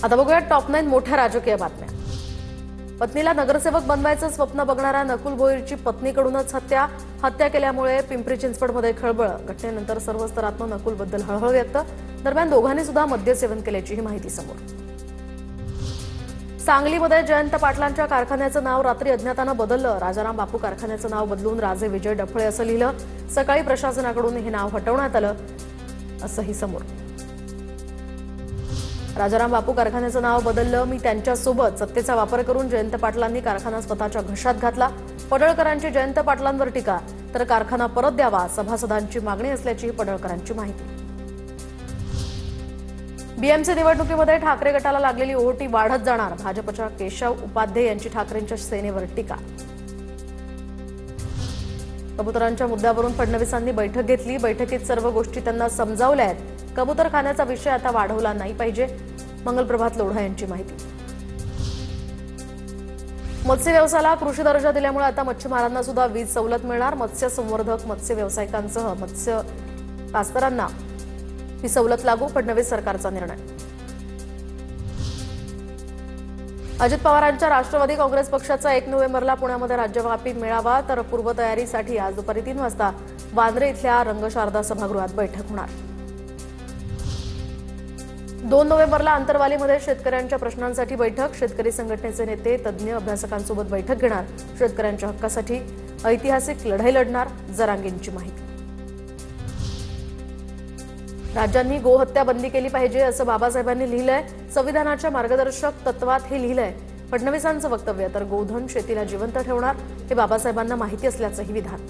आता बघूया टॉप 9 मोठ्या राजकीय बातम्या। पत्नीला नगरसेवक बनवायचं स्वप्न बघणाऱ्या नकुल भोईरची पत्नीकडूनच हत्या केल्यामुळे पिंपरी चिंचवडमध्ये खळबळ। घटनेनंतर सर्व स्तरातून नकुलबद्दल हळहळ व्यक्त। दरम्यान दोघांनी सुद्धा मद्यसेवन केल्याची माहिती समोर। सांगलीमध्ये जयंत पाटलांच्या कारखान्याचं नाव रात्री अज्ञातानं बदललं। राजाराम बापू कारखान्याचं नाव बदलून राजे विजय डफळे असं लिहिलं। सकाळी प्रशासनाकडून हे नाव हटवण्यात आलं असंही समोर। राजाराम बापू कारखान्याचं नाव बदललं। मी त्यांच्यासोबत सत्तेचा वापर करून जयंत पाटलांनी कारखाना स्वतःच्या घशात घातला। पडळकरांची जयंत पाटलांवर टीका, तर कारखाना परत द्यावा सभासदांची मागणी असल्याची पडळकरांची माहिती। बीएमसी निवडणुकीमध्ये ठाकरे गटाला लागलेली ओहोटी वाढत जाणार। भाजपच्या केशव उपाध्ये यांची ठाकरेंच्या सेनेवर टीका। कबुतरांच्या मुद्द्यावरून फडणवीसांनी बैठक घेतली। बैठकीत सर्व गोष्टी त्यांना समजावल्या आहेत। कबूतरखान्याचा विषय आता वाढवला नाही पाहिजे, मंगलप्रभात लोढा यांची माहिती। मत्स्य व्यवसायाला कृषी दर्जा दिल्यामुळे आता मच्छीमारांना सुद्धा वीज सवलत मिळणार। मत्स्य संवर्धक, मत्स्य व्यावसायिकांसह मत्स्य कास्तकारांना ही सवलत लागू, फडणवीस सरकारचा निर्णय। अजित पवारांच्या राष्ट्रवादी काँग्रेस पक्षाचा 1 नोव्हेंबरला पुण्यामध्ये राज्यव्यापी मेळावा, तर पूर्वतयारीसाठी आज दुपारी 3 वाजता वांद्रे इथल्या रंगशारदा सभागृहात बैठक होणार। 2 नोव्हेंबरला अंतरवालीमध्ये शेतकऱ्यांच्या प्रश्नांसाठी बैठक। शेतकरी संघटनेचे नेते, तज्ज्ञ, अभ्यासकांसोबत बैठक घेणार। शेतकऱ्यांच्या हक्कासाठी ऐतिहासिक लढाई लढणार, जरांगेंची माहिती। राज्यांनी गोहत्या बंदी केली पाहिजे असं बाबासाहेबांनी लिहिलंय। संविधानाच्या मार्गदर्शक तत्वात हे लिहिलंय। फडणवीसांचं वक्तव्य, तर गोधन शेतीला जिवंत ठेवणार हे बाबासाहेबांना माहिती असल्याचंही विधान।